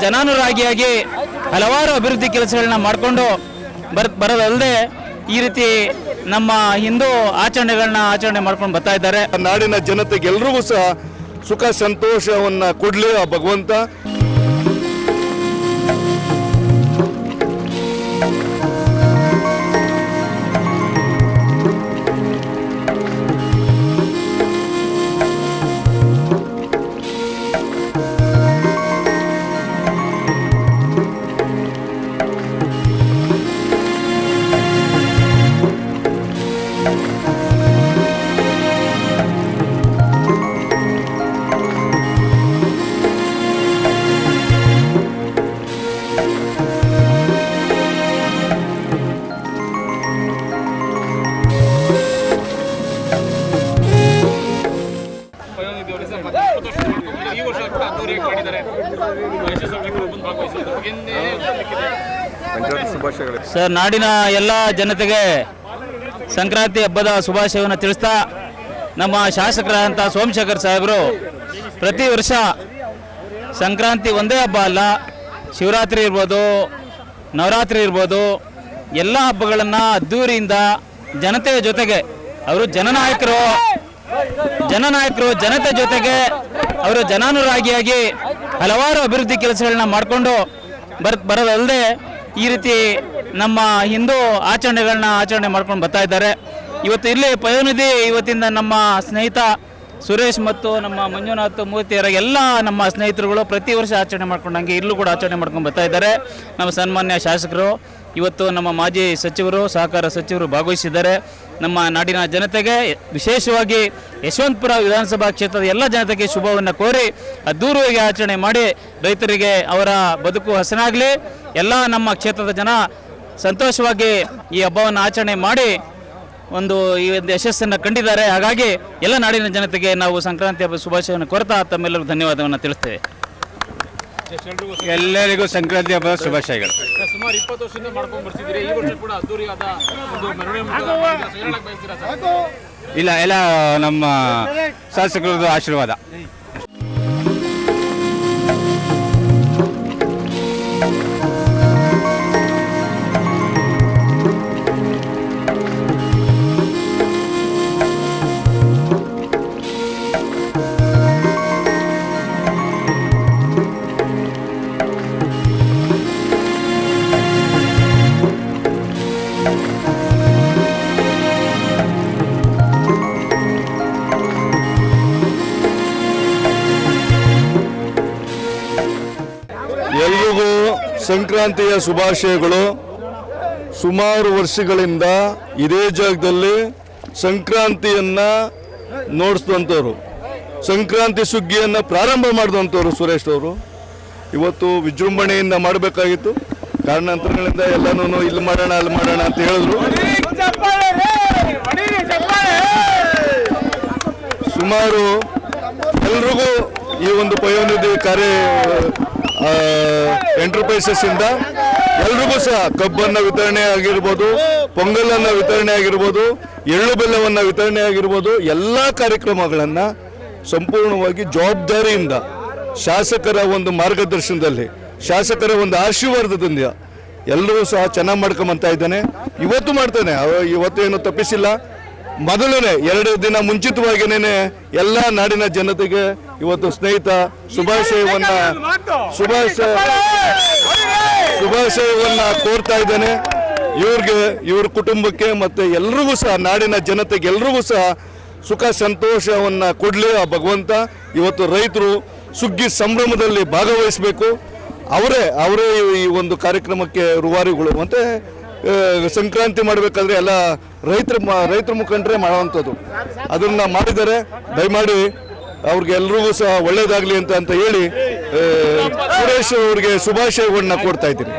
ಜನಾನುರಾಗಿಯಾಗಿ ಹಲವಾರು ಅಭಿವೃದ್ಧಿ ಕೆಲಸಗಳನ್ನ ಮಾಡಿಕೊಂಡು ಬರೋದಲ್ಲದೆ ಈ ರೀತಿ ನಮ್ಮ ಹಿಂದೂ ಆಚರಣೆ ಮಾಡ್ಕೊಂಡು ಬರ್ತಾ ಇದ್ದಾರೆ. ನಾಡಿನ ಜನತೆಗೆ ಎಲ್ರಿಗೂ ಸಹ ಸುಖ ಸಂತೋಷವನ್ನ ಕೊಡ್ಲಿ ಆ ಭಗವಂತ. ಸರ್, ನಾಡಿನ ಎಲ್ಲ ಜನತೆಗೆ ಸಂಕ್ರಾಂತಿ ಹಬ್ಬದ ಶುಭಾಶಯವನ್ನು ತಿಳಿಸ್ತಾ, ನಮ್ಮ ಶಾಸಕರಾದಂಥ ಸೋಮಶೇಖರ್ ಸಾಹೇಬರು ಪ್ರತಿ ವರ್ಷ ಸಂಕ್ರಾಂತಿ ಒಂದೇ ಹಬ್ಬ ಅಲ್ಲ, ಶಿವರಾತ್ರಿ ಇರ್ಬೋದು, ನವರಾತ್ರಿ ಇರ್ಬೋದು, ಎಲ್ಲ ಹಬ್ಬಗಳನ್ನು ಅದ್ದೂರಿಯಿಂದ ಜನತೆಯ ಜೊತೆಗೆ ಅವರು ಜನನಾಯಕರು ಜನತೆ ಜೊತೆಗೆ ಅವರು ಜನಾನುರಾಗಿಯಾಗಿ ಹಲವಾರು ಅಭಿವೃದ್ಧಿ ಕೆಲಸಗಳನ್ನ ಮಾಡಿಕೊಂಡು ಬರೋದಲ್ಲದೆ ಈ ರೀತಿ ನಮ್ಮ ಹಿಂದೂ ಆಚರಣೆ ಮಾಡ್ಕೊಂಡು ಬರ್ತಾ ಇದ್ದಾರೆ. ಇವತ್ತು ಇಲ್ಲಿ ಪಯೋನಿಧಿ ಇವತ್ತಿಂದ ನಮ್ಮ ಸ್ನೇಹಿತ ಸುರೇಶ್ ಮತ್ತು ನಮ್ಮ ಮಂಜುನಾಥ್ ಮೂರ್ತಿಯರ ಎಲ್ಲ ನಮ್ಮ ಸ್ನೇಹಿತರುಗಳು ಪ್ರತಿ ವರ್ಷ ಆಚರಣೆ ಮಾಡ್ಕೊಂಡಂಗೆ ಇಲ್ಲೂ ಕೂಡ ಆಚರಣೆ ಮಾಡ್ಕೊಂಡು ಬರ್ತಾ ಇದ್ದಾರೆ. ನಮ್ಮ ಸನ್ಮಾನ್ಯ ಶಾಸಕರು, ಇವತ್ತು ನಮ್ಮ ಮಾಜಿ ಸಚಿವರು, ಸಹಕಾರ ಸಚಿವರು ಭಾಗವಹಿಸಿದ್ದಾರೆ. ನಮ್ಮ ನಾಡಿನ ಜನತೆಗೆ, ವಿಶೇಷವಾಗಿ ಯಶವಂತಪುರ ವಿಧಾನಸಭಾ ಕ್ಷೇತ್ರದ ಎಲ್ಲ ಜನತೆಗೆ ಶುಭವನ್ನು ಕೋರಿ ಅದ್ದೂರಿಯಾಗಿ ಆಚರಣೆ ಮಾಡಿ ರೈತರಿಗೆ ಅವರ ಬದುಕು ಹಸನಾಗಲಿ, ಎಲ್ಲ ನಮ್ಮ ಕ್ಷೇತ್ರದ ಜನ ಸಂತೋಷವಾಗಿ ಈ ಹಬ್ಬವನ್ನು ಆಚರಣೆ ಮಾಡಿ ಈ ಒಂದು ಯಶಸ್ಸನ್ನು ಕಂಡಿದ್ದಾರೆ. ಹಾಗಾಗಿ ಎಲ್ಲ ನಾಡಿನ ಜನತೆಗೆ ನಾವು ಸಂಕ್ರಾಂತಿ ಹಬ್ಬದ ಶುಭಾಶಯವನ್ನು ಕೋರ್ತಾ ತಮ್ಮೆಲ್ಲರಿಗೂ ಧನ್ಯವಾದವನ್ನು ತಿಳಿಸ್ತೇವೆ. ಎಲ್ಲರಿಗೂ ಸಂಕ್ರಾಂತಿ ಹಬ್ಬದ ಶುಭಾಶಯಗಳು. ಸುಮಾರು 20 ವರ್ಷದಿಂದ ಮಾಡ್ಕೊಂಡು ಬರ್ತಿದ್ದೀರಿ, ಈ ವರ್ಷ ಕೂಡ ಅದ್ದೂರಿಯಾದ ಒಂದು ಮೆರವಣಿಗೆ ಇಲ್ಲ, ಎಲ್ಲ ನಮ್ಮ ಶಾಸಕರದ್ದು ಆಶೀರ್ವಾದ. ಎಲ್ರಿಗೂ ಸಂಕ್ರಾಂತಿಯ ಶುಭಾಶಯಗಳು. ಸುಮಾರು ವರ್ಷಗಳಿಂದ ಇದೇ ಜಾಗದಲ್ಲಿ ಸಂಕ್ರಾಂತಿಯನ್ನ ನೋಡಿಸಿದಂಥವ್ರು, ಸಂಕ್ರಾಂತಿ ಸುಗ್ಗಿಯನ್ನು ಪ್ರಾರಂಭ ಮಾಡಿದಂಥವ್ರು ಸುರೇಶ್ ಅವರು. ಇವತ್ತು ವಿಜೃಂಭಣೆಯಿಂದ ಮಾಡಬೇಕಾಗಿತ್ತು, ಕಾರಣಾಂತರಗಳಿಂದ ಎಲ್ಲನೂ ಇಲ್ಲಿ ಮಾಡೋಣ ಅಲ್ಲಿ ಮಾಡೋಣ ಅಂತ ಹೇಳಿದ್ರು. ಸುಮಾರು ಎಲ್ರಿಗೂ ಈ ಒಂದು ಪಯೋನಿಧಿ ಕಾರ್ಯ ಎಂಟರ್ಪ್ರೈಸಸ್ ಇಂದ ಎಲ್ರಿಗೂ ಸಹ ಕಬ್ಬನ್ನು ವಿತರಣೆ ಆಗಿರ್ಬೋದು, ಪೊಂಗಲನ್ನು ವಿತರಣೆ ಆಗಿರ್ಬೋದು, ಎಳ್ಳು ಬೆಲ್ಲವನ್ನು ವಿತರಣೆ ಆಗಿರ್ಬೋದು, ಎಲ್ಲ ಕಾರ್ಯಕ್ರಮಗಳನ್ನು ಸಂಪೂರ್ಣವಾಗಿ ಜವಾಬ್ದಾರಿಯಿಂದ ಶಾಸಕರ ಒಂದು ಮಾರ್ಗದರ್ಶನದಲ್ಲಿ, ಶಾಸಕರ ಒಂದು ಆಶೀರ್ವಾದದಿಂದ ಎಲ್ಲರೂ ಸಹ ಚೆನ್ನಾಗಿ ಮಾಡ್ಕೊಂಬಂತ ಇದ್ದಾನೆ. ಇವತ್ತು ಮಾಡ್ತಾನೆ, ಇವತ್ತೇನು ತಪ್ಪಿಸಿಲ್ಲ. ಮೊದಲನೇ 2 ದಿನ ಮುಂಚಿತವಾಗಿನೇ ಎಲ್ಲ ನಾಡಿನ ಜನತೆಗೆ ಇವತ್ತು ಸ್ನೇಹಿತ ಶುಭಾಶಯವನ್ನ ಕೋರ್ತಾ ಇದ್ದೇನೆ. ಇವ್ರ ಕುಟುಂಬಕ್ಕೆ ಮತ್ತೆ ಎಲ್ರಿಗೂ ಸಹ, ನಾಡಿನ ಜನತೆಗೆ ಎಲ್ರಿಗೂ ಸಹ ಸುಖ ಸಂತೋಷವನ್ನ ಕೊಡ್ಲಿ ಆ ಭಗವಂತ. ಇವತ್ತು ರೈತರು ಸುಗ್ಗಿ ಸಂಭ್ರಮದಲ್ಲಿ ಭಾಗವಹಿಸಬೇಕು. ಅವರೇ ಈ ಒಂದು ಕಾರ್ಯಕ್ರಮಕ್ಕೆ ರೂವಾರಿಗಳು. ಮತ್ತೆ ಸಂಕ್ರಾಂತಿ ಮಾಡಬೇಕಾದ್ರೆ ಎಲ್ಲ ರೈತರ ಮುಖಂಡರೇ ಮಾಡುವಂಥದ್ದು, ಅದನ್ನ ಮಾಡಿದ್ದಾರೆ. ದಯಮಾಡಿ ಅವ್ರಿಗೆ ಎಲ್ರಿಗೂ ಸಹ ಒಳ್ಳೇದಾಗಲಿ ಅಂತ ಹೇಳಿ ಸುರೇಶ್ ಅವರಿಗೆ ಶುಭಾಶಯಗಳನ್ನ ಕೊಡ್ತಾ ಇದ್ದೀನಿ.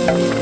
ಧನ್ಯವಾದಗಳು.